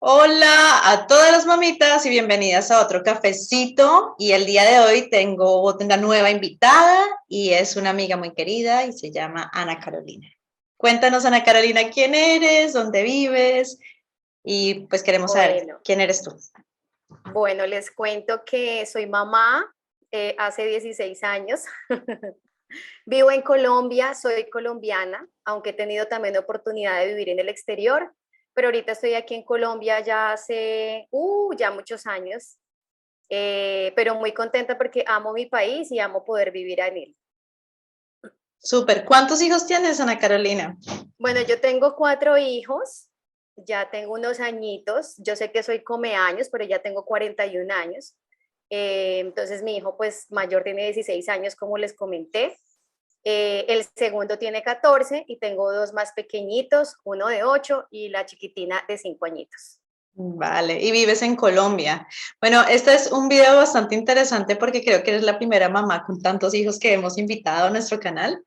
Hola a todas las mamitas y bienvenidas a otro cafecito. Y el día de hoy tengo una nueva invitada y es una amiga muy querida y se llama Ana Carolina. Cuéntanos, Ana Carolina, quién eres, dónde vives y pues queremos saber Bueno, quién eres tú. bueno, les cuento que soy mamá hace 16 años. Vivo en Colombia, soy colombiana, aunque he tenido también oportunidad de vivir en el exterior, pero ahorita estoy aquí en Colombia ya hace, ya muchos años, pero muy contenta porque amo mi país y amo poder vivir en él. Súper. ¿Cuántos hijos tienes, Ana Carolina? Bueno, yo tengo 4 hijos, ya tengo unos añitos, yo sé que soy come años, pero ya tengo 41 años. Entonces mi hijo pues mayor tiene 16 años, como les comenté. El segundo tiene 14 y tengo dos más pequeñitos, uno de 8 y la chiquitina de 5 añitos. Vale, y vives en Colombia. Bueno, este es un video bastante interesante porque creo que eres la primera mamá con tantos hijos que hemos invitado a nuestro canal.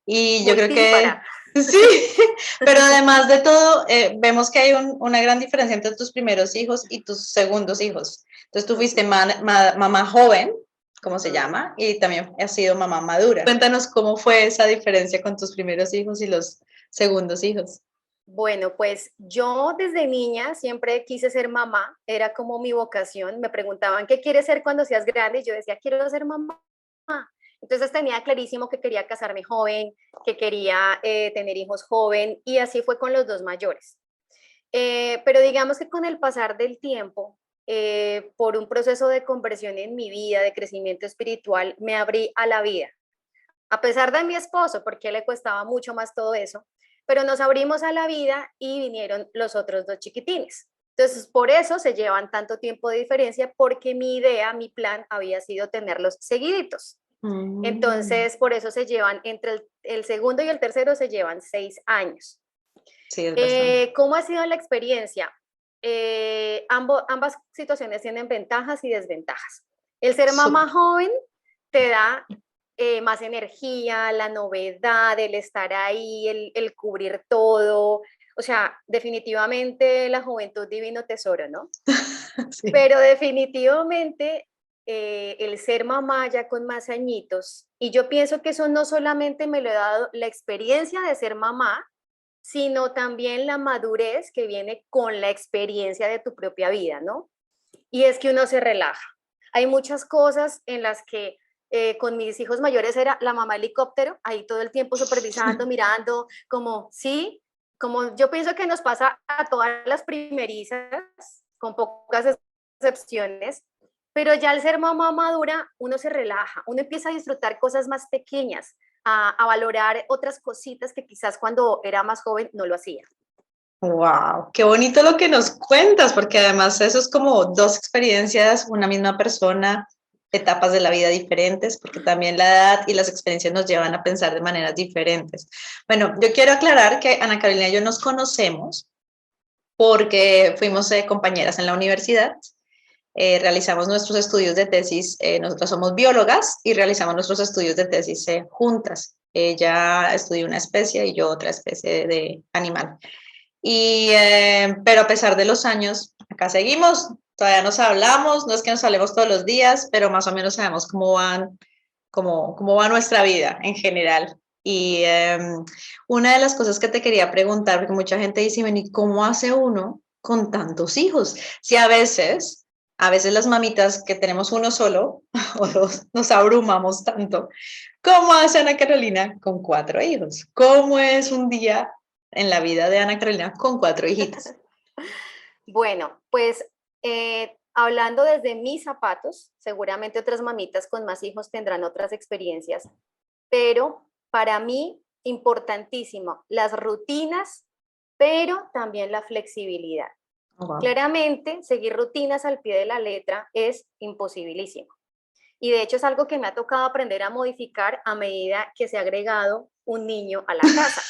Y yo Muy creo que dispara. sí, pero además de todo, vemos que hay una gran diferencia entre tus primeros hijos y tus segundos hijos. Entonces tú fuiste mamá joven, como se llama, y también has sido mamá madura. Cuéntanos cómo fue esa diferencia con tus primeros hijos y los segundos hijos. Bueno, pues yo desde niña siempre quise ser mamá, era como mi vocación. Me preguntaban, ¿qué quieres ser cuando seas grande? Y yo decía, quiero ser mamá. Entonces tenía clarísimo que quería casarme joven, que quería tener hijos joven, y así fue con los dos mayores. Pero digamos que con el pasar del tiempo, por un proceso de conversión en mi vida, de crecimiento espiritual, me abrí a la vida. A pesar de mi esposo, porque le costaba mucho más todo eso, pero nos abrimos a la vida y vinieron los otros dos chiquitines. Entonces, por eso se llevan tanto tiempo de diferencia, porque mi idea, mi plan había sido tenerlos seguiditos. Mm, Entonces, por eso se llevan, entre el segundo y el tercero se llevan 6 años. sí, es bastante. ¿Cómo ha sido la experiencia? Ambas situaciones tienen ventajas y desventajas. El ser Súper. mamá joven te da más energía, la novedad, el estar ahí, el cubrir todo. O sea, definitivamente la juventud divino tesoro, ¿no? Sí. Pero definitivamente el ser mamá ya con más añitos, y yo pienso que eso no solamente me lo ha dado la experiencia de ser mamá, sino también la madurez que viene con la experiencia de tu propia vida, ¿no? Y es que uno se relaja. Hay muchas cosas en las que con mis hijos mayores era la mamá helicóptero, ahí todo el tiempo supervisando, mirando, como, sí, como yo pienso que nos pasa a todas las primerizas, con pocas excepciones, pero ya al ser mamá madura, uno se relaja, uno empieza a disfrutar cosas más pequeñas, a valorar otras cositas que quizás cuando era más joven no lo hacía. Wow, qué bonito lo que nos cuentas, porque además eso es como dos experiencias, una misma persona, etapas de la vida diferentes, porque también la edad y las experiencias nos llevan a pensar de maneras diferentes. Bueno, yo quiero aclarar que Ana Carolina y yo nos conocemos porque fuimos compañeras en la universidad, realizamos nuestros estudios de tesis, nosotros somos biólogas y realizamos nuestros estudios de tesis juntas. Ella estudió una especie y yo otra especie de animal. Pero a pesar de los años, acá seguimos, todavía nos hablamos, no es que nos hablemos todos los días, pero más o menos sabemos cómo va nuestra vida en general. Y una de las cosas que te quería preguntar, porque mucha gente dice, ¿y cómo hace uno con tantos hijos? Si a veces las mamitas que tenemos uno solo o dos nos abrumamos tanto. ¿Cómo hace Ana Carolina con 4 hijos? ¿Cómo es un día en la vida de Ana Carolina con 4 hijitas? Bueno, pues hablando desde mis zapatos, seguramente otras mamitas con más hijos tendrán otras experiencias, pero para mí, importantísimo, las rutinas, pero también la flexibilidad. Oh, wow. Claramente, seguir rutinas al pie de la letra es imposibilísimo. Y de hecho es algo que me ha tocado aprender a modificar a medida que se ha agregado un niño a la casa.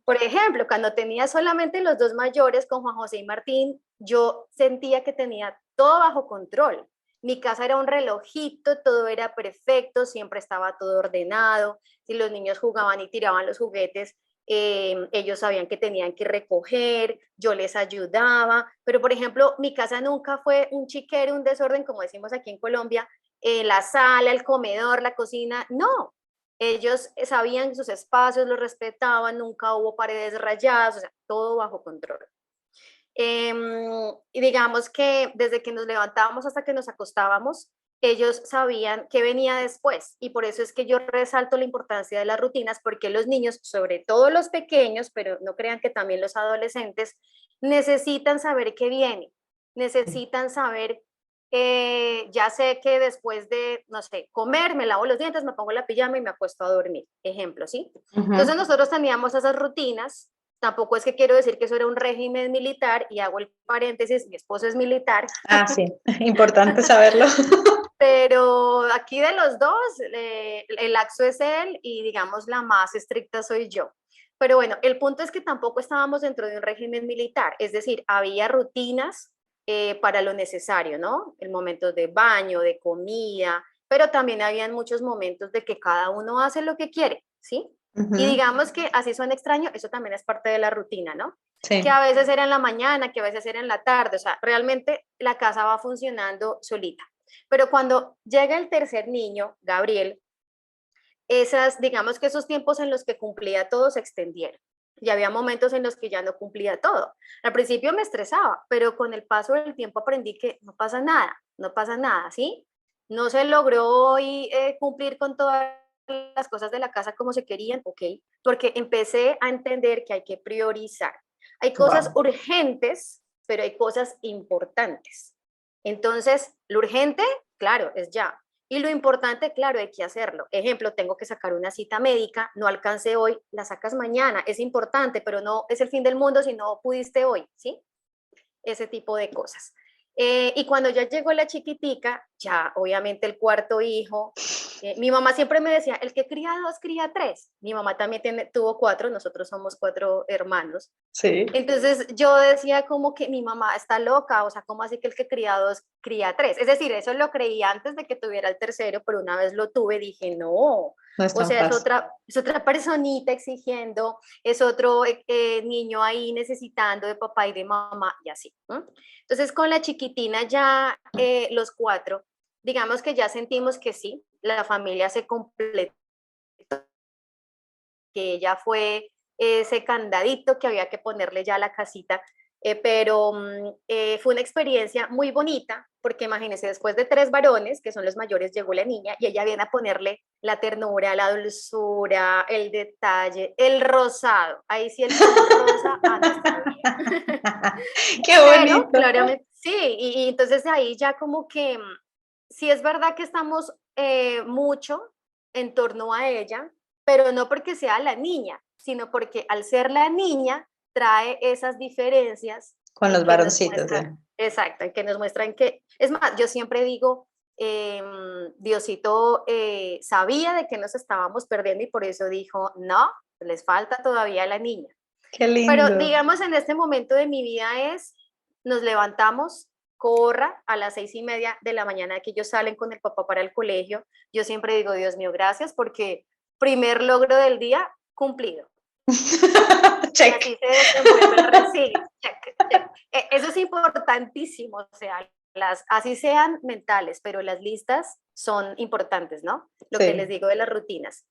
Por ejemplo, cuando tenía solamente los dos mayores con Juan José y Martín, yo sentía que tenía todo bajo control. Mi casa era un relojito, todo era perfecto, siempre estaba todo ordenado. Si los niños jugaban y tiraban los juguetes, ellos sabían que tenían que recoger, yo les ayudaba, pero por ejemplo, mi casa nunca fue un chiquero, un desorden, como decimos aquí en Colombia, la sala, el comedor, la cocina, no. Ellos sabían sus espacios, los respetaban, nunca hubo paredes rayadas, o sea, todo bajo control. Y digamos que desde que nos levantábamos hasta que nos acostábamos, ellos sabían qué venía después y por eso es que yo resalto la importancia de las rutinas porque los niños, sobre todo los pequeños, pero no crean que también los adolescentes, necesitan saber qué viene, necesitan saber, ya sé que después de, no sé, comer, me lavo los dientes, me pongo la pijama y me acuesto a dormir, ejemplo, ¿sí? Entonces nosotros teníamos esas rutinas. Tampoco es que quiero decir que eso era un régimen militar y hago el paréntesis, mi esposo es militar. Ah, sí, importante saberlo. Pero aquí de los dos, el laxo es él y digamos la más estricta soy yo. Pero bueno, el punto es que tampoco estábamos dentro de un régimen militar, es decir, había rutinas para lo necesario, ¿no? El momento de baño, de comida, pero también habían muchos momentos de que cada uno hace lo que quiere, ¿sí? Y digamos que así suena extraño, eso también es parte de la rutina, ¿no? Sí. Que a veces era en la mañana, que a veces era en la tarde, o sea, realmente la casa va funcionando solita. Pero cuando llega el tercer niño, Gabriel, digamos que esos tiempos en los que cumplía todo se extendieron. Y había momentos en los que ya no cumplía todo. Al principio me estresaba, pero con el paso del tiempo aprendí que no pasa nada, no pasa nada, ¿sí? No se logró hoy cumplir con todas las cosas de la casa como se querían, ok, porque empecé a entender que hay que priorizar. Hay cosas Wow. urgentes, pero hay cosas importantes. Entonces, lo urgente, claro, es ya. Y lo importante, claro, hay que hacerlo. Ejemplo, tengo que sacar una cita médica, no alcancé hoy, la sacas mañana. Es importante, pero no es el fin del mundo si no pudiste hoy, ¿sí? Ese tipo de cosas. Y cuando ya llegó la chiquitica, ya obviamente el cuarto hijo, mi mamá siempre me decía, el que cría dos, cría tres. Mi mamá también tuvo cuatro, nosotros somos cuatro hermanos. Sí. Entonces yo decía como que mi mamá está loca, o sea, ¿cómo así que el que cría dos, cría tres? Es decir, eso lo creía antes de que tuviera el tercero, pero una vez lo tuve, dije, no, No es o tan sea, fácil. es otra personita exigiendo, es otro niño ahí necesitando de papá y de mamá y así. ¿No? Entonces con la chiquitina ya los cuatro, digamos que ya sentimos que sí, la familia se completó, que ella fue ese candadito que había que ponerle ya a la casita, pero fue una experiencia muy bonita, porque imagínense, después de tres varones, que son los mayores, llegó la niña y ella viene a ponerle la ternura, la dulzura, el detalle, el rosado, ahí sí el color rosa a nuestra vida. Qué Pero bonito. claramente, sí, y entonces ahí ya como que, sí es verdad que estamos mucho en torno a ella, pero no porque sea la niña, sino porque al ser la niña trae esas diferencias Con en los que nos varoncitos, muestran, exacto, en que nos muestran que, es más, yo siempre digo, Diosito sabía de que nos estábamos perdiendo y por eso dijo, no, les falta todavía la niña. Qué Pero lindo. digamos en este momento de mi vida nos levantamos, corra a las 6:30 de la mañana que ellos salen con el papá para el colegio. Yo siempre digo, Dios mío, gracias porque primer logro del día cumplido. Y Check. así se desenvuelve el recibo. Check, check. Eso es importantísimo, o sea, así sean mentales, pero las listas son importantes, ¿no? Lo que les Sí. digo de las rutinas.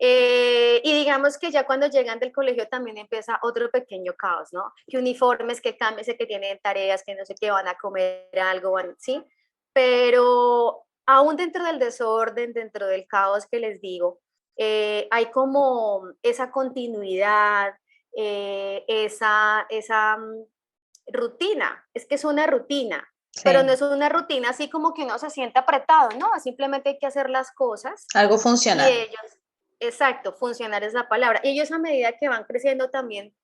Y digamos que ya cuando llegan del colegio también empieza otro pequeño caos, ¿no? Que uniformes, que cambios, que tienen tareas, que no sé qué, van a comer algo, ¿sí? Pero aún dentro del desorden, dentro del caos que les digo, hay como esa continuidad, esa rutina, es que es una rutina, pero no Sí. es una rutina así como que uno se siente apretado, ¿no? Simplemente hay que hacer las cosas Algo y funcional. ellos, exacto, funcionar es la palabra. Y ellos a medida que van creciendo también,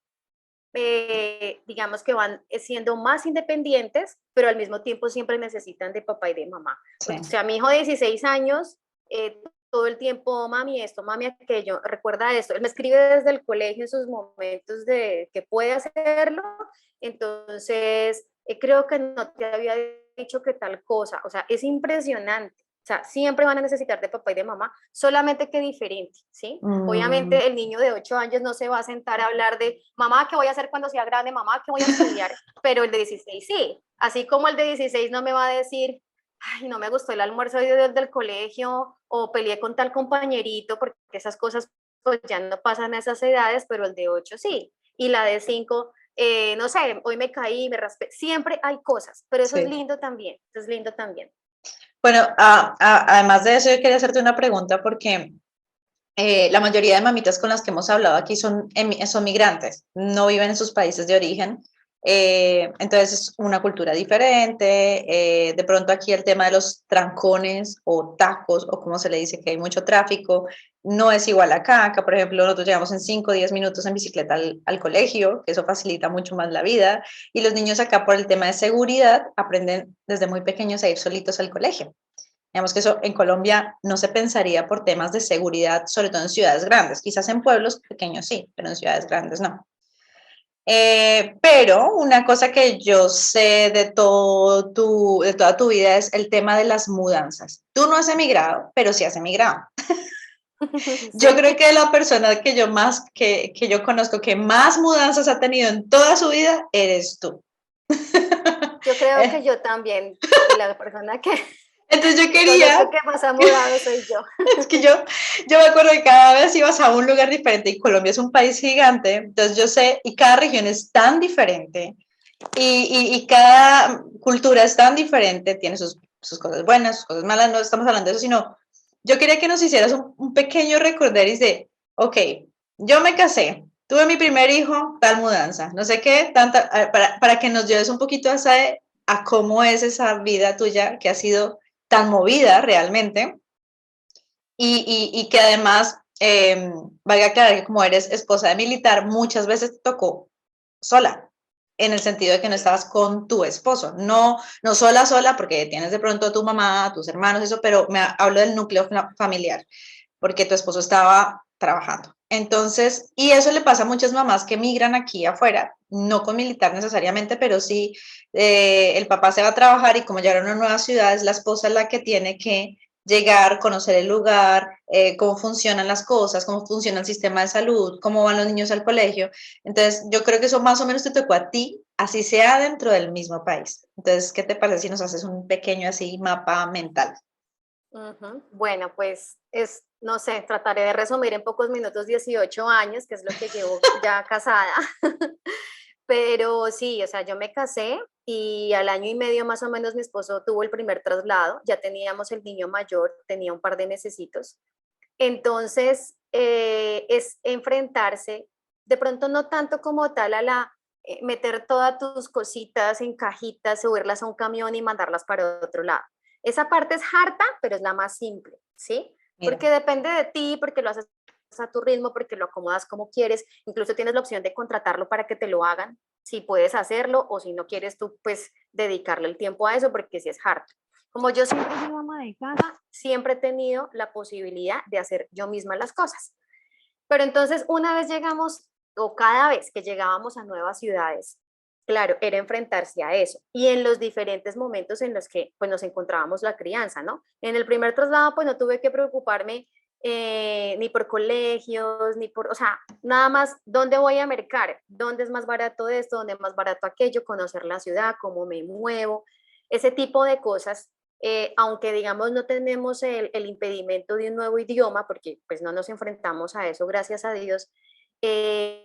digamos que van siendo más independientes, pero al mismo tiempo siempre necesitan de papá y de mamá. O Sí. sea, mi hijo de 16 años, todo el tiempo, mami esto, mami aquello, recuerda esto. Él me escribe desde el colegio en sus momentos de que puede hacerlo. Entonces, creo que no te había dicho que tal cosa. O sea, es impresionante. sea, siempre van a necesitar de papá y de mamá, solamente que diferente, ¿sí? Mm, Obviamente el niño de 8 años no se va a sentar a hablar de, mamá, ¿qué voy a hacer cuando sea grande? Mamá, ¿qué voy a estudiar? Pero el de 16 sí. Así como el de 16 no me va a decir, ay, no me gustó el almuerzo del colegio o peleé con tal compañerito, porque esas cosas pues ya no pasan a esas edades, pero el de 8 sí. Y la de 5 no sé, hoy me caí, me raspé. Siempre hay cosas, pero eso es sí. lindo también. Eso es lindo también. Bueno, además de eso, yo quería hacerte una pregunta porque la mayoría de mamitas con las que hemos hablado aquí son migrantes, no viven en sus países de origen, entonces es una cultura diferente, de pronto aquí el tema de los trancones o tacos o como se le dice que hay mucho tráfico, no es igual acá, por ejemplo nosotros llegamos en 5 o 10 minutos en bicicleta al colegio, que eso facilita mucho más la vida, y los niños acá por el tema de seguridad aprenden desde muy pequeños a ir solitos al colegio. Digamos que eso en Colombia no se pensaría por temas de seguridad, sobre todo en ciudades grandes. Quizás en pueblos pequeños sí, pero en ciudades grandes no. Pero una cosa que yo sé de toda tu vida es el tema de las mudanzas. Tú no has emigrado, pero sí has emigrado. Yo creo Sí, que la persona que yo más, que yo conozco que más mudanzas ha tenido en toda su vida eres tú. yo creo que yo también, la persona que, Entonces yo que quería, conozco que más ha mudado soy yo. es que yo me acuerdo que cada vez ibas a un lugar diferente y Colombia es un país gigante, entonces yo sé, y cada región es tan diferente y cada cultura es tan diferente, tiene sus cosas buenas, sus cosas malas, no estamos hablando de eso, sino yo quería que nos hicieras un pequeño recorderis de, ok, yo me casé, tuve mi primer hijo, tal mudanza, no sé qué, tanta, para que nos lleves un poquito a cómo es esa vida tuya que ha sido tan movida realmente y que además, valga aclarar que como eres esposa de militar, muchas veces te tocó sola, en el sentido de que no estabas con tu esposo, no sola, porque tienes de pronto a tu mamá, a tus hermanos, eso, pero hablo del núcleo familiar, porque tu esposo estaba trabajando. Entonces, y eso le pasa a muchas mamás que migran aquí afuera, no con militar necesariamente, pero sí el papá se va a trabajar y como llegaron a una nueva ciudad, es la esposa la que tiene que llegar, conocer el lugar, cómo funcionan las cosas, cómo funciona el sistema de salud, cómo van los niños al colegio. Entonces, yo creo que eso más o menos te tocó a ti, así sea dentro del mismo país. Entonces, ¿qué te parece si nos haces un pequeño así mapa mental? Bueno, pues es, no sé, trataré de resumir en pocos minutos 18 años, que es lo que llevo ya casada. Pero sí, o sea, yo me casé y al año y medio más o menos mi esposo tuvo el primer traslado, ya teníamos el niño mayor, tenía un par de mesecitos. Entonces, es enfrentarse, de pronto no tanto como tal a meter todas tus cositas en cajitas, subirlas a un camión y mandarlas para otro lado. Esa parte es harta, pero es la más simple, ¿sí? Mira. Porque depende de ti, porque lo haces a tu ritmo, porque lo acomodas como quieres, incluso tienes la opción de contratarlo para que te lo hagan, si puedes hacerlo o si no quieres tú, pues dedicarle el tiempo a eso, porque si es harto. Como yo siempre soy ama de casa, siempre he tenido la posibilidad de hacer yo misma las cosas. Pero entonces, una vez llegamos, o cada vez que llegábamos a nuevas ciudades, claro, era enfrentarse a eso. Y en los diferentes momentos en los que pues, nos encontrábamos la crianza, ¿no? En el primer traslado, pues no tuve que preocuparme ni por colegios, ni por, o sea, nada más dónde voy a mercar, dónde es más barato esto, dónde es más barato aquello, conocer la ciudad, cómo me muevo, ese tipo de cosas. Aunque digamos no tenemos el impedimento de un nuevo idioma, porque pues no nos enfrentamos a eso, gracias a Dios, eh,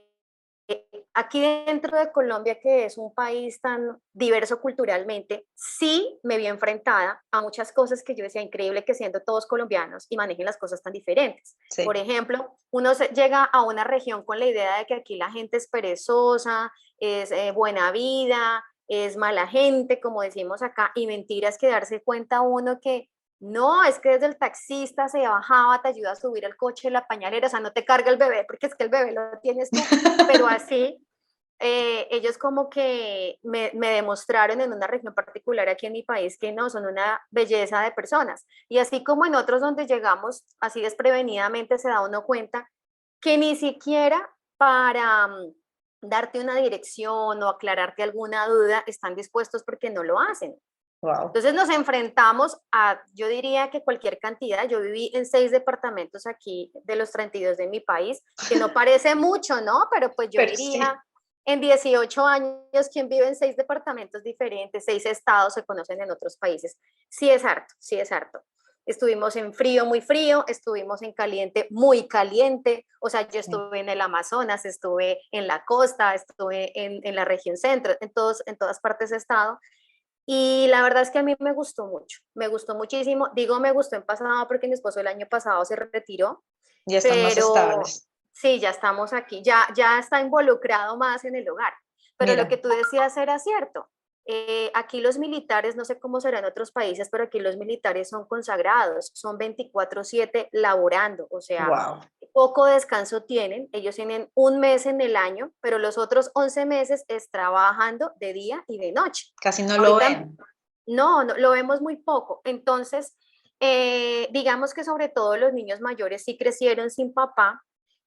aquí dentro de Colombia, que es un país tan diverso culturalmente, sí me vi enfrentada a muchas cosas que yo decía, increíble que siendo todos colombianos y manejen las cosas tan diferentes. Por Sí. ejemplo, uno llega a una región con la idea de que aquí la gente es perezosa, es buena vida, es mala gente, como decimos acá, y mentiras que darse cuenta uno que no, es que desde el taxista se bajaba, te ayuda a subir el coche, la pañalera, o sea, no te carga el bebé, porque es que el bebé lo tienes tú, pero así, ellos como que me demostraron en una región particular aquí en mi país que no, son una belleza de personas. Y así como en otros donde llegamos así desprevenidamente, se da uno cuenta que ni siquiera para darte una dirección o aclararte alguna duda están dispuestos porque no lo hacen. Wow. Entonces nos enfrentamos a, yo diría que cualquier cantidad. Yo viví en 6 departamentos aquí de los 32 de mi país, que no parece mucho, ¿no? Pero pues yo Pero sí. diría, en 18 años, ¿quién vive en 6 departamentos diferentes? 6 estados se conocen en otros países. Sí es harto, sí es harto. Estuvimos en frío, muy frío, estuvimos en caliente, muy caliente. O sea, yo Sí. estuve en el Amazonas, estuve en la costa, estuve en la región centro, en todas partes he estado. Y la verdad es que a mí me gustó mucho, me gustó muchísimo. Digo, me gustó en pasado porque mi esposo el año pasado se retiró, Ya están más pero estables. sí, ya estamos aquí, ya está involucrado más en el hogar. Pero lo Mira, que tú decías era cierto. Aquí los militares, no sé cómo será en otros países, pero aquí los militares son consagrados, son 24/7 laborando, o sea, wow. poco descanso tienen, ellos tienen un mes en el año, pero los otros 11 meses es trabajando de día y de noche. Casi no lo Ahorita ven. no, lo vemos muy poco. Entonces, digamos que sobre todo los niños mayores sí crecieron sin papá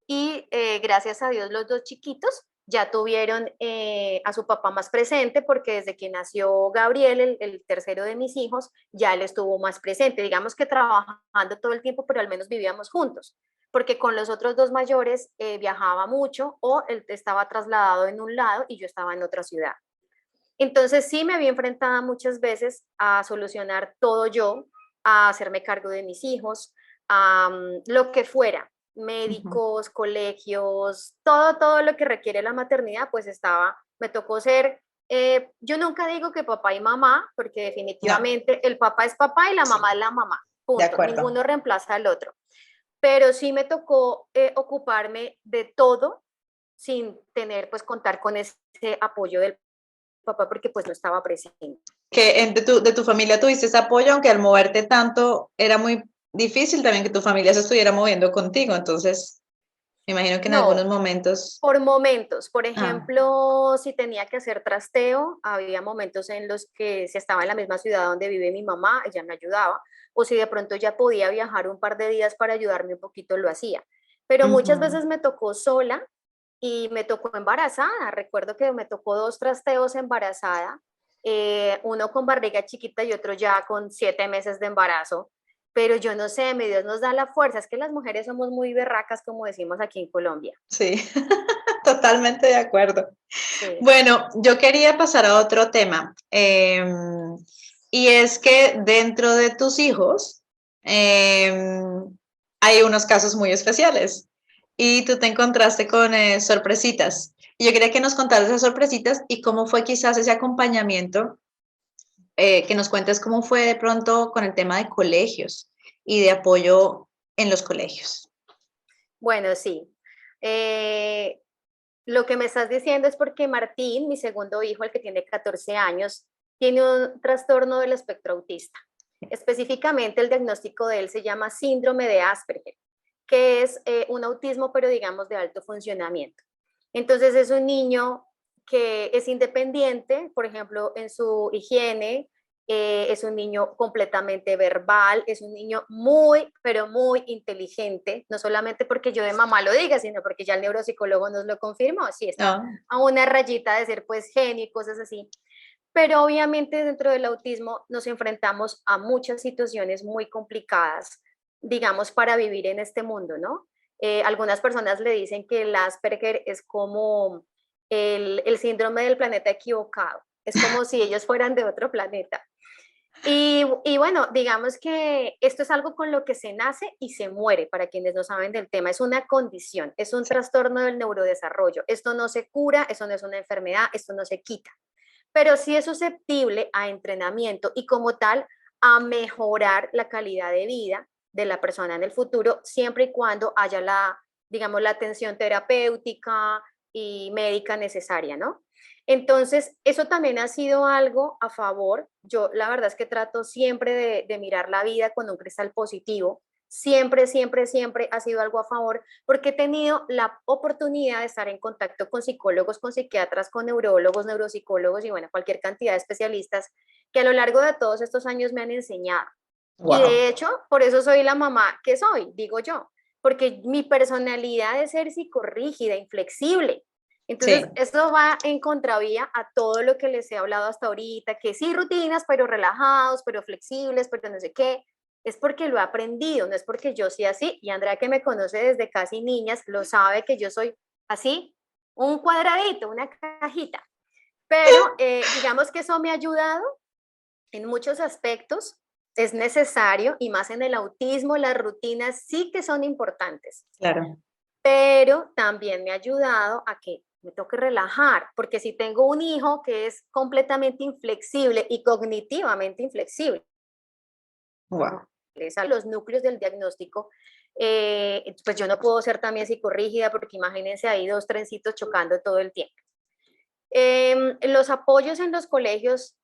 y gracias a Dios los dos chiquitos ya tuvieron a su papá más presente porque desde que nació Gabriel, el tercero de mis hijos, ya él estuvo más presente. Digamos que trabajando todo el tiempo, pero al menos vivíamos juntos, porque con los otros dos mayores viajaba mucho o él estaba trasladado en un lado y yo estaba en otra ciudad. Entonces sí me vi enfrentada muchas veces a solucionar todo yo, a hacerme cargo de mis hijos, a lo que fuera, Ujú. médicos, colegios, todo lo que requiere la maternidad, pues estaba, me tocó ser, yo nunca digo que papá y mamá, porque No, definitivamente el papá es papá y la mamá sí, es la mamá, de punto, acuerdo. ninguno reemplaza al otro, pero sí me tocó ocuparme de todo sin tener, pues contar con ese apoyo del papá porque pues no estaba presente. Que de tu familia tuviste ese apoyo, aunque al moverte tanto era muy difícil también que tu familia se estuviera moviendo contigo. Entonces, me imagino que en algunos No, momentos. por momentos. Por Ah, ejemplo, si tenía que hacer trasteo, había momentos en los que si estaba en la misma ciudad donde vive mi mamá, ella me ayudaba, o si de pronto ya podía viajar un par de días para ayudarme un poquito, lo hacía. Pero muchas ujú. veces me tocó sola y me tocó embarazada. Recuerdo que me tocó 2 trasteos embarazada, uno con barriga chiquita y otro ya con 7 meses de embarazo. Pero yo no sé, mi Dios nos da la fuerza. Es que las mujeres somos muy berracas, como decimos aquí en Colombia. Sí, totalmente de acuerdo. Sí. Bueno, yo quería pasar a otro tema. Y es que dentro de tus hijos hay unos casos muy especiales y tú te encontraste con sorpresitas. Y yo quería que nos contaras esas sorpresitas y cómo fue quizás ese acompañamiento, que nos cuentes cómo fue de pronto con el tema de colegios y de apoyo en los colegios. Bueno, sí. Eh, lo que me estás diciendo es porque Martín, mi segundo hijo, el que tiene 14 años, tiene un trastorno del espectro autista. Específicamente el diagnóstico de él se llama síndrome de Asperger, que es un autismo, pero digamos de alto funcionamiento. Entonces es un niño que es independiente, por ejemplo, en su higiene, es un niño completamente verbal, es un niño muy, pero muy inteligente, no solamente porque yo de mamá lo diga, sino porque ya el neuropsicólogo nos lo confirmó, sí, está Ah, a una rayita de ser pues genio y cosas así. Pero obviamente dentro del autismo nos enfrentamos a muchas situaciones muy complicadas, digamos, para vivir en este mundo, ¿no? Algunas personas le dicen que el Asperger es como el síndrome del planeta equivocado, es como si ellos fueran de otro planeta. Y bueno, digamos que esto es algo con lo que se nace y se muere, para quienes no saben del tema, es una condición, es un sí. trastorno del neurodesarrollo. Esto no se cura, eso no es una enfermedad, esto no se quita, pero sí es susceptible a entrenamiento y como tal a mejorar la calidad de vida de la persona en el futuro, siempre y cuando haya la, digamos, la atención terapéutica y médica necesaria, ¿no? Entonces, eso también ha sido algo a favor. Yo la verdad es que trato siempre de mirar la vida con un cristal positivo. Siempre, siempre, siempre ha sido algo a favor porque he tenido la oportunidad de estar en contacto con psicólogos, con psiquiatras, con neurólogos, neuropsicólogos y bueno, cualquier cantidad de especialistas que a lo largo de todos estos años me han enseñado. Y Wow. de hecho, por eso soy la mamá que soy, digo yo, porque mi personalidad es ser psicorrígida, inflexible. Sí, Entonces, eso va en contravía a todo lo que les he hablado hasta ahorita, que sí rutinas, pero relajados, pero flexibles, pero no sé qué. Es porque lo he aprendido, no es porque yo sea así. Y Andrea, que me conoce desde casi niñas, lo sabe que yo soy así, un cuadradito, una cajita. Pero digamos que eso me ha ayudado en muchos aspectos. Es necesario, y más en el autismo, las rutinas sí que son importantes, claro. pero también me ha ayudado a que me toque relajar, porque si tengo un hijo que es completamente inflexible y cognitivamente inflexible, Wow. los núcleos del diagnóstico, pues yo no puedo ser también psicorrígida, porque imagínense ahí dos trencitos chocando todo el tiempo. Los apoyos en los colegios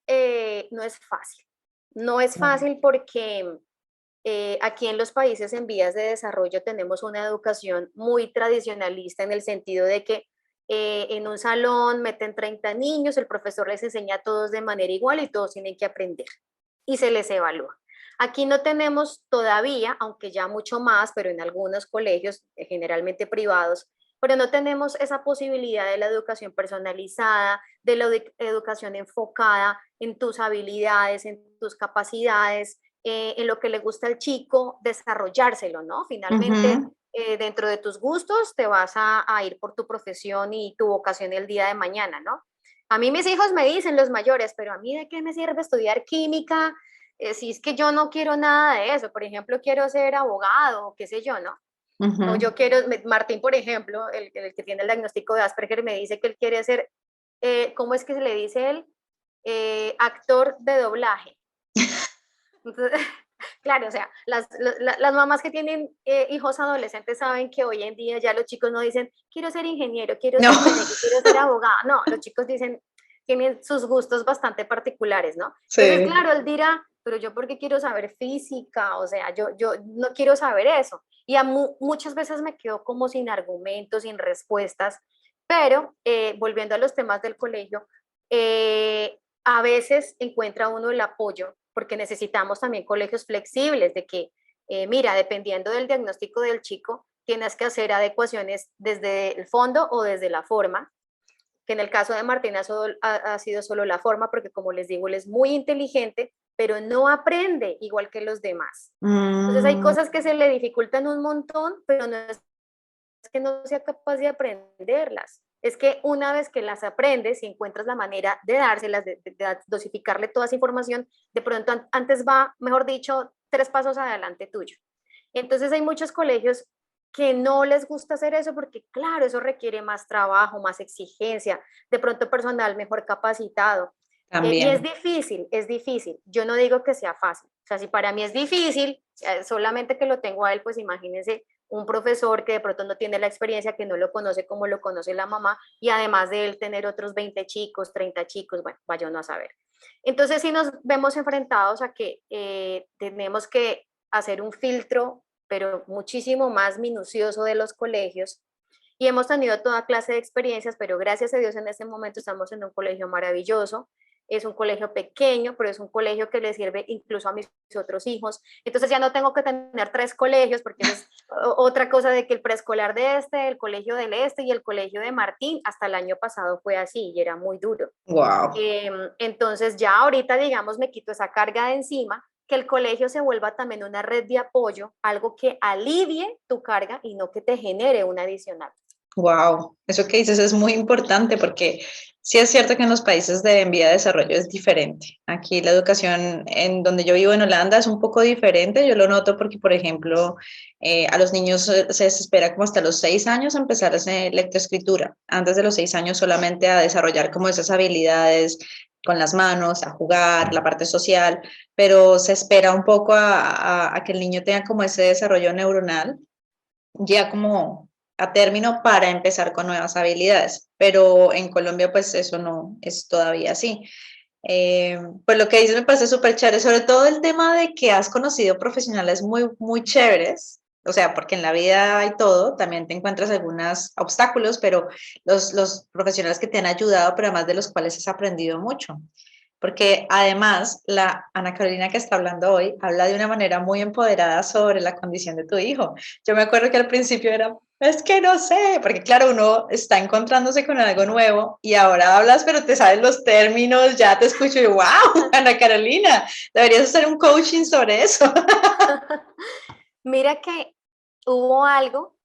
no es fácil. No es fácil porque aquí en los países en vías de desarrollo tenemos una educación muy tradicionalista en el sentido de que en un salón meten 30 niños, el profesor les enseña a todos de manera igual y todos tienen que aprender y se les evalúa. Aquí no tenemos todavía, aunque ya mucho más, pero en algunos colegios, generalmente privados, pero no tenemos esa posibilidad de la educación personalizada, de la educación enfocada en tus habilidades, en tus capacidades, en lo que le gusta al chico, desarrollárselo, ¿no? Finalmente, Ujú. dentro de tus gustos, te vas a ir por tu profesión y tu vocación el día de mañana, ¿no? A mí mis hijos me dicen, los mayores, pero a mí de qué me sirve estudiar química si es que yo no quiero nada de eso. Por ejemplo, quiero ser abogado o qué sé yo, ¿no? O Ujú. yo quiero, Martín, por ejemplo, el que tiene el diagnóstico de Asperger, me dice que él quiere ser, ¿cómo es que se le dice él? Actor de doblaje. Entonces, claro, o sea, las mamás que tienen hijos adolescentes saben que hoy en día ya los chicos no dicen, quiero ser ingeniero, quiero No. ser médico, quiero ser abogado. No, los chicos dicen, tienen sus gustos bastante particulares, ¿no? Entonces, Sí. claro, él dirá, pero yo porque quiero saber física, o sea, yo no quiero saber eso. Y muchas veces me quedo como sin argumentos, sin respuestas, pero volviendo a los temas del colegio, a veces encuentra uno el apoyo, porque necesitamos también colegios flexibles, de que, mira, dependiendo del diagnóstico del chico, tienes que hacer adecuaciones desde el fondo o desde la forma, que en el caso de Martina ha sido solo la forma, porque como les digo, él es muy inteligente, pero no aprende igual que los demás. Entonces hay Mm, cosas que se le dificultan un montón, pero no es que no sea capaz de aprenderlas. Es que una vez que las aprendes y encuentras la manera de dárselas, de dosificarle toda esa información, de pronto antes va, mejor dicho, 3 pasos adelante tuyo. Entonces hay muchos colegios que no les gusta hacer eso porque, claro, eso requiere más trabajo, más exigencia, de pronto personal mejor capacitado. Y es también. difícil, es difícil. Yo no digo que sea fácil. O sea, si para mí es difícil, solamente que lo tengo a él, pues imagínense un profesor que de pronto no tiene la experiencia, que no lo conoce como lo conoce la mamá, y además de él tener otros 20 chicos, 30 chicos, bueno, vaya uno a saber. Entonces sí nos vemos enfrentados a que tenemos que hacer un filtro, pero muchísimo más minucioso de los colegios, y hemos tenido toda clase de experiencias, pero gracias a Dios en este momento estamos en un colegio maravilloso. Es un colegio pequeño, pero es un colegio que le sirve incluso a mis otros hijos. Entonces ya no tengo que tener 3 colegios, porque esa es otra cosa, de que el preescolar de este, el colegio del este y el colegio de Martín, hasta el año pasado fue así y era muy duro. Wow. Entonces ya ahorita, digamos, me quito esa carga de encima, que el colegio se vuelva también una red de apoyo, algo que alivie tu carga y no que te genere una adicional. Wow, eso que dices es muy importante porque sí es cierto que en los países de en vía de desarrollo es diferente. Aquí la educación en donde yo vivo en Holanda es un poco diferente. Yo lo noto porque, por ejemplo, a los niños se les espera como hasta los 6 años empezar a hacer lectoescritura. Antes de los 6 años solamente a desarrollar como esas habilidades con las manos, a jugar, la parte social, pero se espera un poco a que el niño tenga como ese desarrollo neuronal ya como a término para empezar con nuevas habilidades. Pero en Colombia pues eso no es todavía así. Pues lo que dices me parece súper chévere, sobre todo el tema de que has conocido profesionales muy, muy chéveres. O sea, porque en la vida hay todo, también te encuentras algunos obstáculos, pero los profesionales que te han ayudado, pero además de los cuales has aprendido mucho. Porque además la Ana Carolina que está hablando hoy habla de una manera muy empoderada sobre la condición de tu hijo. Yo me acuerdo que al principio era Es que no sé, porque claro, uno está encontrándose con algo nuevo y ahora hablas, pero te saben los términos, ya te escucho y wow, Ana Carolina, deberías hacer un coaching sobre eso. Mira que hubo algo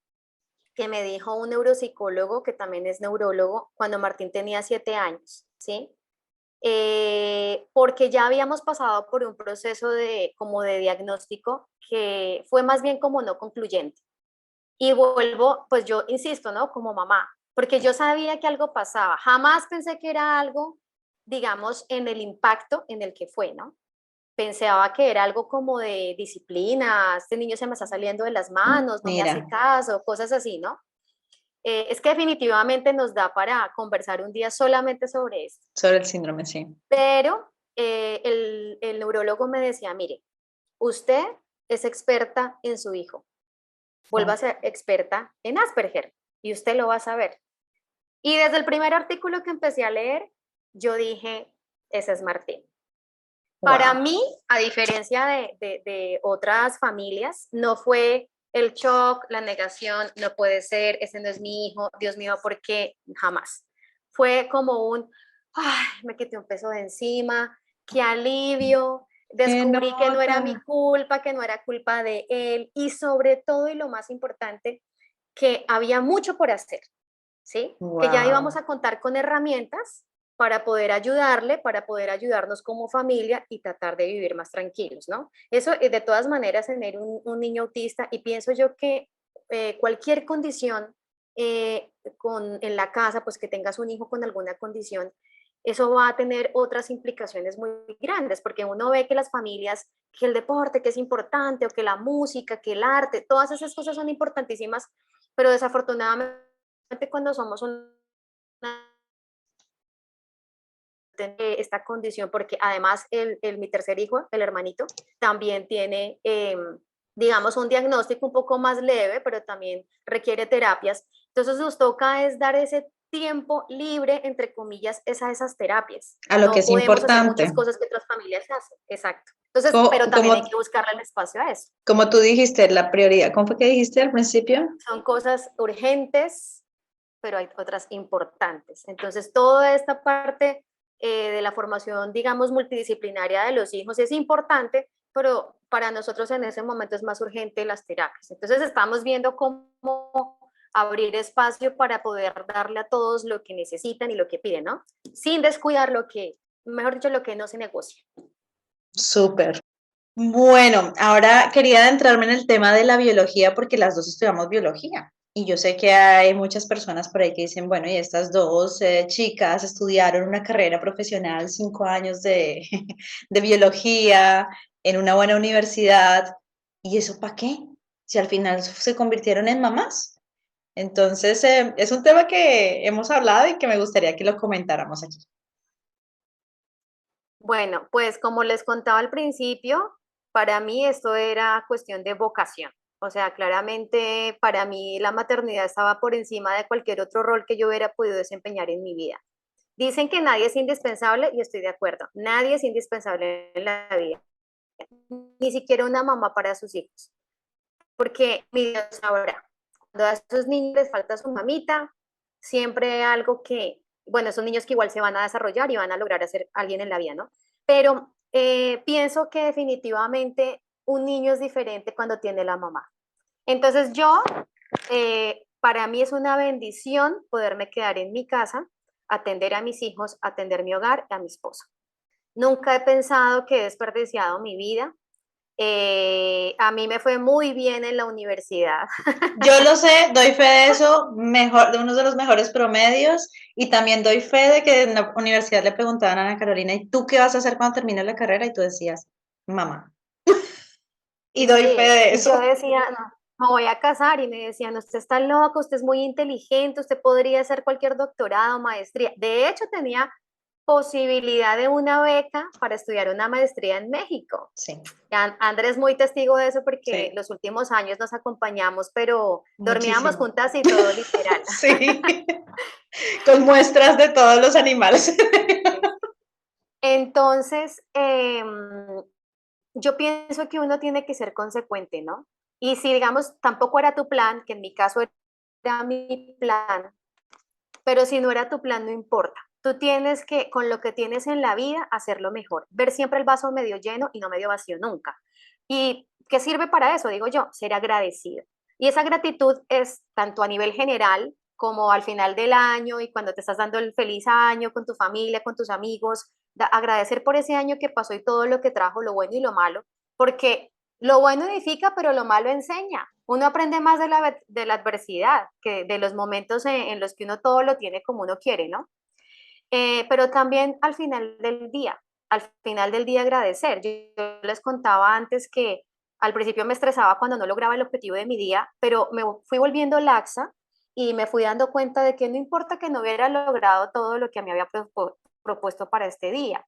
que me dijo un neuropsicólogo que también es neurólogo cuando Martín tenía 7 años, ¿sí? Porque ya habíamos pasado por un proceso de, como de diagnóstico que fue más bien como no concluyente. Y vuelvo, pues yo insisto, ¿no? Como mamá, porque yo sabía que algo pasaba. Jamás pensé que era algo, digamos, en el impacto en el que fue, ¿no? Pensaba que era algo como de disciplina, este niño se me está saliendo de las manos, no me hace Mira, caso, cosas así, ¿no? Es que definitivamente nos da para conversar un día solamente sobre esto. sobre el síndrome, sí. Pero el neurólogo me decía, mire, usted es experta en su hijo, vuelva a Wow. ser experta en Asperger y usted lo va a saber. Y desde el primer artículo que empecé a leer, yo dije, ese es Martín. Para Wow. mí, a diferencia de otras familias, no fue el shock, la negación, no puede ser, ese no es mi hijo, Dios mío, ¿por qué? Jamás. Fue como un, ay, me quité un peso de encima, qué alivio, Qué descubrí que no era mi nota. culpa, que no era culpa de él y sobre todo y lo más importante, que había mucho por hacer, ¿sí? Que ya íbamos Wow. a contar con herramientas para poder ayudarle, para poder ayudarnos como familia y tratar de vivir más tranquilos, ¿no? Eso, de todas maneras, tener un niño autista, y pienso yo que cualquier condición en la casa, pues que tengas un hijo con alguna condición, eso va a tener otras implicaciones muy grandes, porque uno ve que las familias, que el deporte, que es importante, o que la música, que el arte, todas esas cosas son importantísimas, pero desafortunadamente cuando somos una esta condición, porque además mi tercer hijo, el hermanito, también tiene, digamos, un diagnóstico un poco más leve, pero también requiere terapias. Entonces nos toca es dar ese tiempo libre, entre comillas, a esas terapias. A lo que No es podemos hacer muchas importante. cosas que otras familias hacen. Exacto. Entonces, pero Como, también hay como, que buscarle el espacio a eso. como tú dijiste, la prioridad, ¿cómo fue que dijiste al principio? Son cosas urgentes, pero hay otras importantes. Entonces, toda esta parte de la formación, digamos, multidisciplinaria de los hijos es importante, pero para nosotros en ese momento es más urgente las terapias. Entonces, estamos viendo cómo abrir espacio para poder darle a todos lo que necesitan y lo que piden, ¿no? Sin descuidar lo que, mejor dicho, lo que no se negocia. Súper. Bueno, ahora quería adentrarme en el tema de la biología porque las dos estudiamos biología. Y yo sé que hay muchas personas por ahí que dicen, bueno, y estas dos chicas estudiaron una carrera profesional, 5 años de biología en una buena universidad. ¿Y eso para qué? Si al final se convirtieron en mamás. Entonces, es un tema que hemos hablado y que me gustaría que lo comentáramos aquí. Bueno, pues como les contaba al principio, para mí esto era cuestión de vocación. O sea, claramente para mí la maternidad estaba por encima de cualquier otro rol que yo hubiera podido desempeñar en mi vida. Dicen que nadie es indispensable y estoy de acuerdo. Nadie es indispensable en la vida, ni siquiera una mamá para sus hijos. Porque mi Dios ahora, cuando a esos niños les falta su mamita, siempre algo que, bueno, son niños que igual se van a desarrollar y van a lograr ser alguien en la vida, ¿no? Pero pienso que definitivamente un niño es diferente cuando tiene la mamá. Entonces yo, para mí es una bendición poderme quedar en mi casa, atender a mis hijos, atender mi hogar y a mi esposo. Nunca he pensado que he desperdiciado mi vida. A mí me fue muy bien en la universidad. Yo lo sé, doy fe de eso, mejor, de uno de los mejores promedios, y también doy fe de que en la universidad le preguntaban a Ana Carolina, ¿y tú qué vas a hacer cuando termines la carrera? Y tú decías, mamá. Y doy fe Sí, de y yo eso. decía, no, me voy a casar y me decían, usted está loco, usted es muy inteligente, usted podría hacer cualquier doctorado, maestría. De hecho, tenía posibilidad de una beca para estudiar una maestría en México. Sí, Andrés es muy testigo de eso porque sí, los últimos años nos acompañamos, pero dormíamos muchísimo. juntas y todo literal. Sí, con muestras de todos los animales. Entonces, yo pienso que uno tiene que ser consecuente, ¿no? Y si, digamos, tampoco era tu plan, que en mi caso era mi plan, pero si no era tu plan, no importa. Tú tienes que, con lo que tienes en la vida, hacerlo mejor. Ver siempre el vaso medio lleno y no medio vacío nunca. ¿Y qué sirve para eso? Digo yo, ser agradecido. Y esa gratitud es tanto a nivel general como al final del año y cuando te estás dando el feliz año con tu familia, con tus amigos, agradecer por ese año que pasó y todo lo que trajo, lo bueno y lo malo, porque lo bueno edifica, pero lo malo enseña. Uno aprende más de la adversidad que de los momentos en los que uno todo lo tiene como uno quiere, ¿no? Pero también al final del día agradecer. Yo les contaba antes que al principio me estresaba cuando no lograba el objetivo de mi día, pero me fui volviendo laxa y me fui dando cuenta de que no importa que no hubiera logrado todo lo que me había propuesto para este día.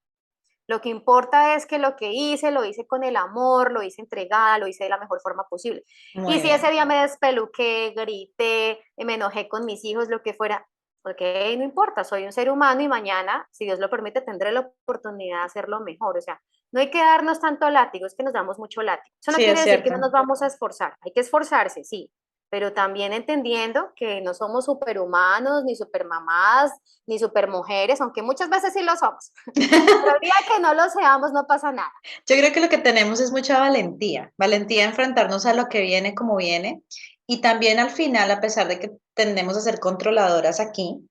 Lo que importa es que lo que hice, lo hice con el amor, lo hice entregada, lo hice de la mejor forma posible. Y Muy si ese bien. día me despeluqué, grité, me enojé con mis hijos, lo que fuera, ok, no importa, soy un ser humano y mañana, si Dios lo permite, tendré la oportunidad de hacerlo mejor. O sea, no hay que darnos tanto látigo, es que nos damos mucho látigo. Eso no Sí, es quiere decir que no cierto. nos vamos a esforzar, hay que esforzarse, sí, pero también entendiendo que no somos superhumanos, ni supermamás, ni supermujeres, aunque muchas veces sí lo somos. Pero el día que no lo seamos, no pasa nada. Yo creo que lo que tenemos es mucha valentía, valentía de enfrentarnos a lo que viene como viene y también al final, a pesar de que tendemos a ser controladoras aquí,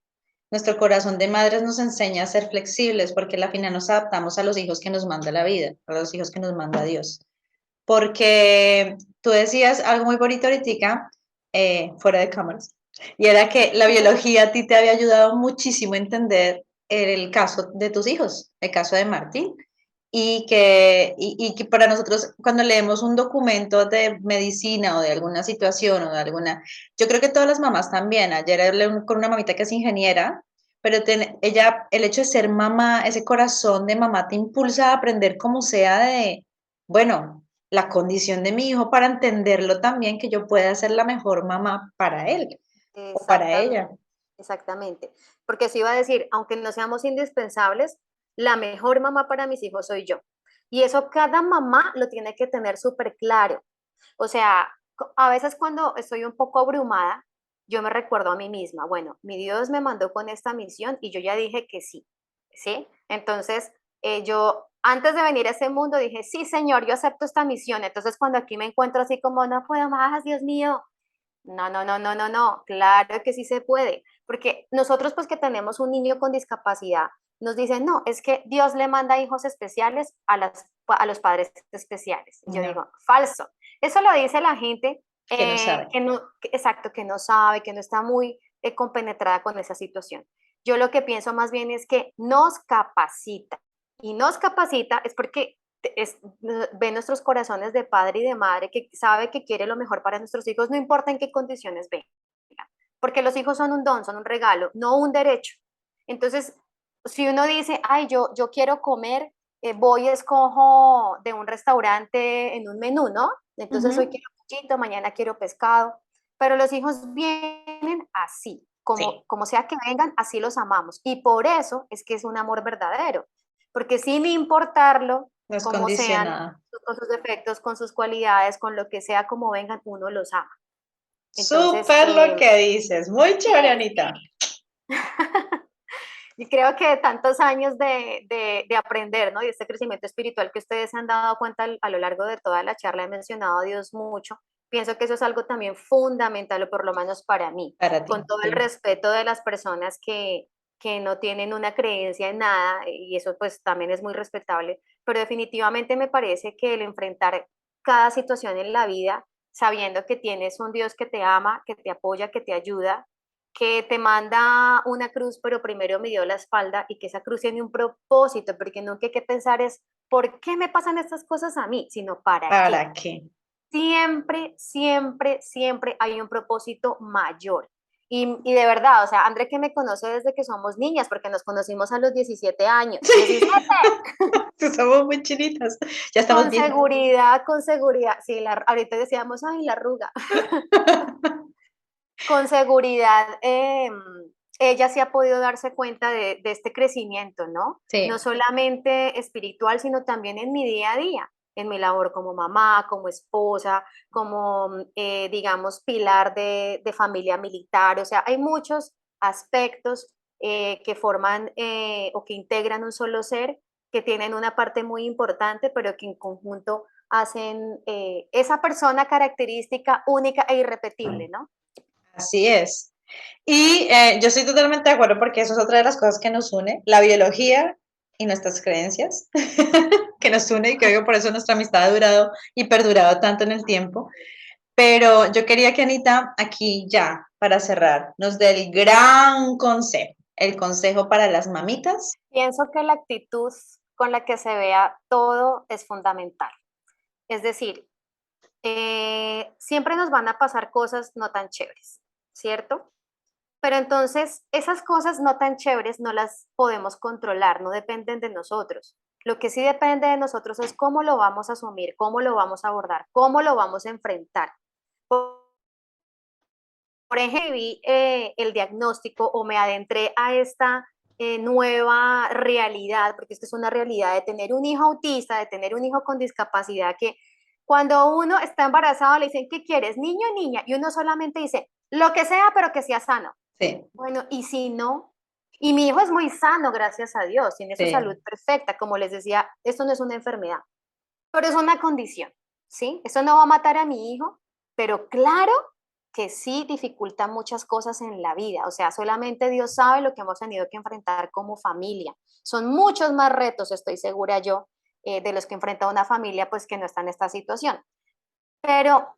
nuestro corazón de madres nos enseña a ser flexibles porque al final nos adaptamos a los hijos que nos manda la vida, a los hijos que nos manda Dios. Porque tú decías algo muy bonito ahorita, fuera de cámaras, y era que la biología a ti te había ayudado muchísimo a entender el caso de tus hijos, el caso de Martín y que para nosotros cuando leemos un documento de medicina o de alguna situación o de alguna, yo creo que todas las mamás también, ayer hablé con una mamita que es ingeniera, pero ella, el hecho de ser mamá, ese corazón de mamá te impulsa a aprender como sea de, bueno, la condición de mi hijo para entenderlo también, que yo pueda ser la mejor mamá para él o para ella. Exactamente, exactamente. Porque eso iba a decir, aunque no seamos indispensables, la mejor mamá para mis hijos soy yo. Y eso cada mamá lo tiene que tener súper claro. O sea, a veces cuando estoy un poco abrumada, yo me recuerdo a mí misma, bueno, mi Dios me mandó con esta misión y yo ya dije que sí, ¿sí? Entonces, yo antes de venir a ese mundo dije, sí, Señor, yo acepto esta misión. Entonces, cuando aquí me encuentro así como, no puedo más, Dios mío, no, no, no, no, no, no, claro que sí se puede, porque nosotros pues que tenemos un niño con discapacidad, nos dicen, no, es que Dios le manda hijos especiales a los padres especiales. Yo No, digo, falso. Eso lo dice la gente que no sabe. exacto, que no sabe, que no está muy compenetrada con esa situación. Yo lo que pienso más bien es que nos capacita, y nos capacita es porque ve nuestros corazones de padre y de madre que sabe que quiere lo mejor para nuestros hijos, no importa en qué condiciones vengan, porque los hijos son un don, son un regalo, no un derecho. Entonces, si uno dice, ay, yo quiero comer, voy y escojo de un restaurante en un menú, ¿no? Entonces hoy Ujú. quiero pollito, mañana quiero pescado, pero los hijos vienen así, Sí, como sea que vengan, así los amamos. Y por eso es que es un amor verdadero, porque sin importarlo, no es como sean, condicionada. con sus defectos, con sus cualidades, con lo que sea, como vengan, uno los ama. Entonces, Súper lo que dices. Muy chévere, Anita. sí. Y creo que tantos años de aprender, ¿no? Y este crecimiento espiritual que ustedes se han dado cuenta a lo largo de toda la charla, he mencionado a Dios mucho. Pienso que eso es algo también fundamental, o por lo menos para mí, Para ti, con todo el sí. respeto de las personas que no tienen una creencia en nada, y eso pues también es muy respetable, pero definitivamente me parece que el enfrentar cada situación en la vida, sabiendo que tienes un Dios que te ama, que te apoya, que te ayuda, que te manda una cruz, pero primero me dio la espalda y que esa cruz tiene un propósito, porque no hay que pensar es, ¿por qué me pasan estas cosas a mí? Sino, ¿para qué? ¿Para qué? Siempre, siempre, siempre hay un propósito mayor. Y de verdad, o sea, André que me conoce desde que somos niñas, porque nos conocimos a los 17 años. 17 Somos muy chinitas. Ya estamos viejas. con seguridad. Sí, ahorita decíamos, ay, la arruga. Con seguridad, ella sí ha podido darse cuenta de este crecimiento, ¿no? No Sí, solamente espiritual, sino también en mi día a día. en mi labor como mamá, como esposa, como, digamos, pilar de familia militar. O sea, hay muchos aspectos que forman o que integran un solo ser, que tienen una parte muy importante, pero que en conjunto hacen esa persona característica única e irrepetible, ¿no? Así es. Y yo estoy totalmente de acuerdo porque eso es otra de las cosas que nos une, la biología y nuestras creencias, que nos une y creo que por eso nuestra amistad ha durado y perdurado tanto en el tiempo. Pero yo quería que Anita, aquí ya, para cerrar, nos dé el gran consejo, el consejo para las mamitas. Pienso que la actitud con la que se vea todo es fundamental. Es decir, siempre nos van a pasar cosas no tan chéveres, ¿cierto? Pero entonces esas cosas no tan chéveres no las podemos controlar, no dependen de nosotros. Lo que sí depende de nosotros es cómo lo vamos a asumir, cómo lo vamos a abordar, cómo lo vamos a enfrentar. Por ejemplo, vi el diagnóstico o me adentré a esta nueva realidad, porque esto es una realidad de tener un hijo autista, de tener un hijo con discapacidad, que cuando uno está embarazado le dicen, ¿qué quieres, niño o niña? Y uno solamente dice, lo que sea, pero que sea sano. Sí, Bueno, y si no, y mi hijo es muy sano, gracias a Dios, tiene su sí, salud perfecta, como les decía, esto no es una enfermedad, pero es una condición, ¿sí? Eso no va a matar a mi hijo, pero claro que sí dificulta muchas cosas en la vida, o sea, solamente Dios sabe lo que hemos tenido que enfrentar como familia. Son muchos más retos, estoy segura yo, de los que enfrenta una familia, pues que no está en esta situación. Pero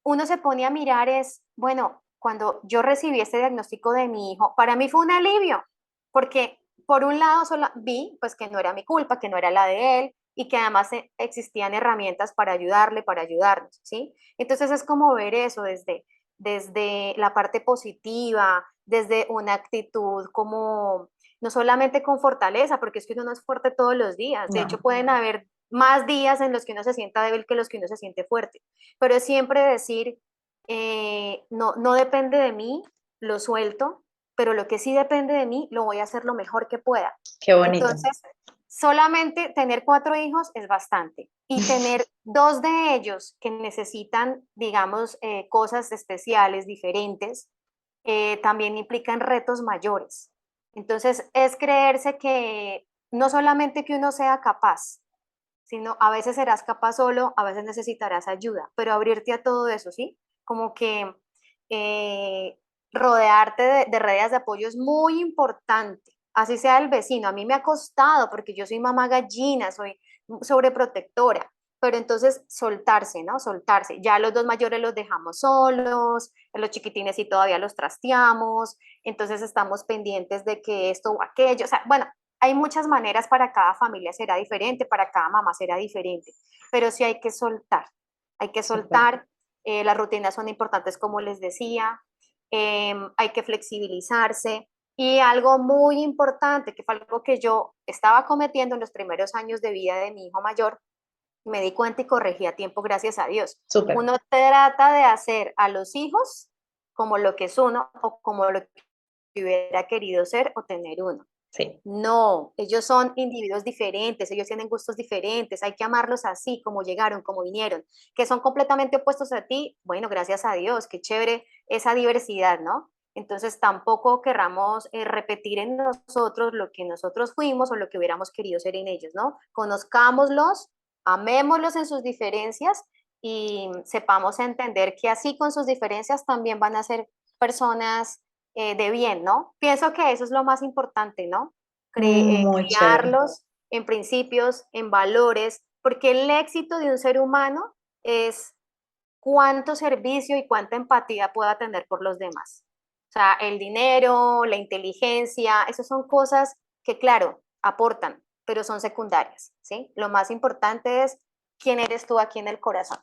uno se pone a mirar es, bueno, cuando yo recibí este diagnóstico de mi hijo, para mí fue un alivio, porque por un lado solo vi pues que no era mi culpa, que no era la de él y que además existían herramientas para ayudarle, para ayudarnos, ¿sí? Entonces es como ver eso desde la parte positiva, desde una actitud como no solamente con fortaleza, porque es que uno no es fuerte todos los días, de hecho no, pueden haber más días en los que uno se sienta débil que los que uno se siente fuerte, pero es siempre decir, no, no depende de mí, lo suelto, pero lo que sí depende de mí, lo voy a hacer lo mejor que pueda. qué bonito. Entonces, solamente tener 4 hijos es bastante y tener 2 de ellos que necesitan, digamos, cosas especiales, diferentes, también implican retos mayores. Entonces, es creerse que no solamente que uno sea capaz, sino a veces serás capaz solo, a veces necesitarás ayuda, pero abrirte a todo eso, ¿sí? Como que eh, rodearte de redes de apoyo es muy importante, así sea el vecino. A mí me ha costado porque yo soy mamá gallina, soy sobreprotectora, pero entonces soltarse, ¿no? Soltarse. Ya los 2 mayores los dejamos solos, los chiquitines sí todavía los trasteamos, entonces estamos pendientes de que esto o aquello, o sea, bueno, hay muchas maneras, para cada familia será diferente, para cada mamá será diferente, pero sí hay que Súper. soltar, las rutinas son importantes como les decía, hay que flexibilizarse y algo muy importante, que fue algo que yo estaba cometiendo en los primeros años de vida de mi hijo mayor, me di cuenta y corregí a tiempo, gracias a Dios. Súper. Uno trata de hacer a los hijos como lo que es uno o como lo que hubiera querido ser o tener uno. Sí. No, ellos son individuos diferentes, ellos tienen gustos diferentes, hay que amarlos así, como llegaron, como vinieron, que son completamente opuestos a ti. Bueno, gracias a Dios, qué chévere esa diversidad, ¿no? Entonces tampoco querramos repetir en nosotros lo que nosotros fuimos o lo que hubiéramos querido ser en ellos, ¿no? Conozcámoslos, amémoslos en sus diferencias y sepamos entender que así con sus diferencias también van a ser personas de bien, ¿no? Pienso que eso es lo más importante, ¿no? Muy chévere. Criarlos en principios, en valores, porque el éxito de un ser humano es cuánto servicio y cuánta empatía pueda tener por los demás. O sea, el dinero, la inteligencia, esas son cosas que, claro, aportan, pero son secundarias, ¿sí? Lo más importante es quién eres tú aquí en el corazón.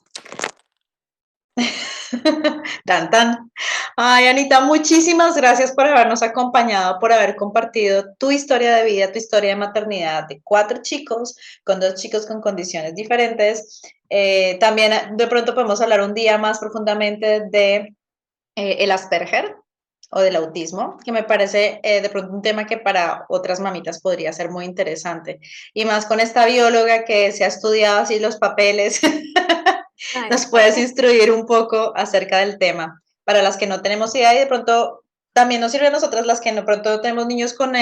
Tan, tan. Ay, Anita, muchísimas gracias por habernos acompañado, por haber compartido tu historia de vida, tu historia de maternidad de 4 chicos, con 2 chicos con condiciones diferentes. También de pronto podemos hablar un día más profundamente de el Asperger, o del autismo, que me parece de pronto un tema que para otras mamitas podría ser muy interesante. Y más con esta bióloga que se ha estudiado así los papeles, Ay, nos puedes instruir un poco acerca del tema. Para las que no tenemos idea y de pronto también nos sirve a nosotras las que de pronto tenemos niños con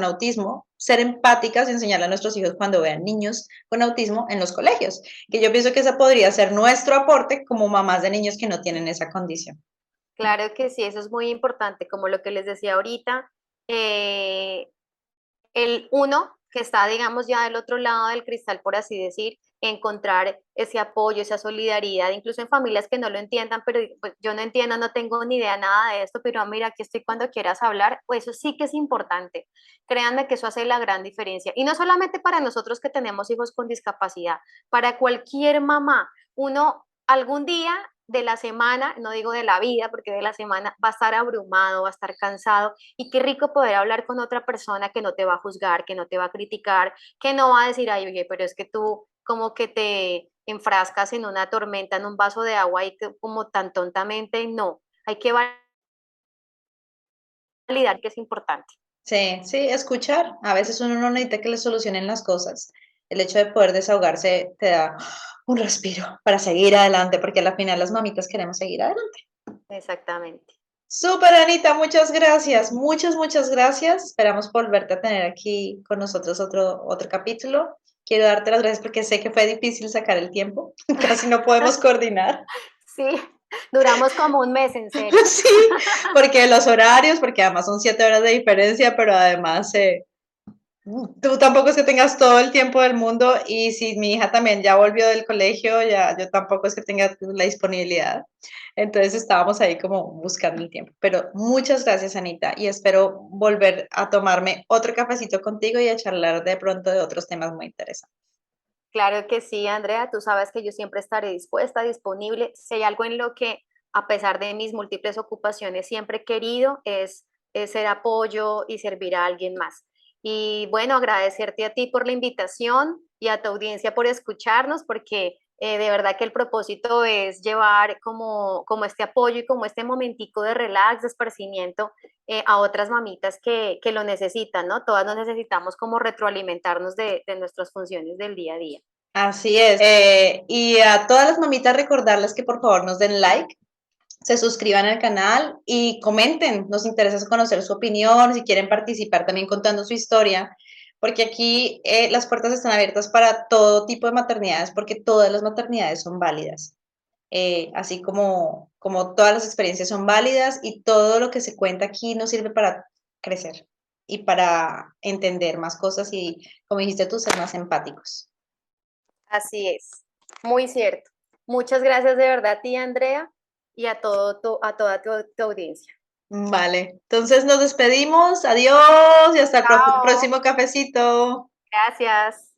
autismo, ser empáticas y enseñarle a nuestros hijos cuando vean niños con autismo en los colegios, que yo pienso que ese podría ser nuestro aporte como mamás de niños que no tienen esa condición. claro que sí, eso es muy importante, como lo que les decía ahorita, eh, el uno que está, digamos, ya del otro lado del cristal, por así decir, encontrar ese apoyo, esa solidaridad, incluso en familias que no lo entiendan, pero pues, yo no entiendo, no tengo ni idea nada de esto, pero mira, aquí estoy cuando quieras hablar, pues eso sí que es importante. Créanme que eso hace la gran diferencia. Y no solamente para nosotros que tenemos hijos con discapacidad, para cualquier mamá, uno algún día de la semana, no digo de la vida, porque de la semana va a estar abrumado, va a estar cansado, y qué rico poder hablar con otra persona que no te va a juzgar, que no te va a criticar, que no va a decir, ay, oye, pero es que tú como que te enfrascas en una tormenta, en un vaso de agua y que, como tan tontamente, no, hay que validar que es importante. Sí, sí, escuchar. A veces uno no necesita que le solucionen las cosas. El hecho de poder desahogarse te da un respiro para seguir adelante, porque al final las mamitas queremos seguir adelante. Exactamente. Súper, Anita, muchas gracias. Muchas gracias. Esperamos volverte a tener aquí con nosotros otro capítulo. Quiero darte las gracias porque sé que fue difícil sacar el tiempo. Casi no podemos coordinar. Sí, duramos como un mes, en serio. Sí, porque los horarios, porque además son 7 horas de diferencia, pero además tú tampoco es que tengas todo el tiempo del mundo y si mi hija también ya volvió del colegio, ya yo tampoco es que tenga la disponibilidad. Entonces estábamos ahí como buscando el tiempo. Pero muchas gracias, Anita, y espero volver a tomarme otro cafecito contigo y a charlar de pronto de otros temas muy interesantes. Claro que sí, Andrea, tú sabes que yo siempre estaré dispuesta, disponible. Si hay algo en lo que, a pesar de mis múltiples ocupaciones, siempre he querido es ser apoyo y servir a alguien más. Y bueno, agradecerte a ti por la invitación y a tu audiencia por escucharnos, porque de verdad que el propósito es llevar como este apoyo y como este momentico de relax, de esparcimiento a otras mamitas que lo necesitan, ¿no? Todas nos necesitamos como retroalimentarnos de nuestras funciones del día a día. Así es. Y a todas las mamitas recordarles que por favor nos den like, se suscriban al canal y comenten. Nos interesa conocer su opinión, si quieren participar también contando su historia, porque aquí las puertas están abiertas para todo tipo de maternidades, porque todas las maternidades son válidas. Así como todas las experiencias son válidas y todo lo que se cuenta aquí nos sirve para crecer y para entender más cosas y, como dijiste tú, ser más empáticos. Así es, muy cierto. Muchas gracias de verdad a ti, Andrea, y a toda tu audiencia. Vale, entonces nos despedimos. Adiós y hasta el Chao. próximo cafecito. Gracias.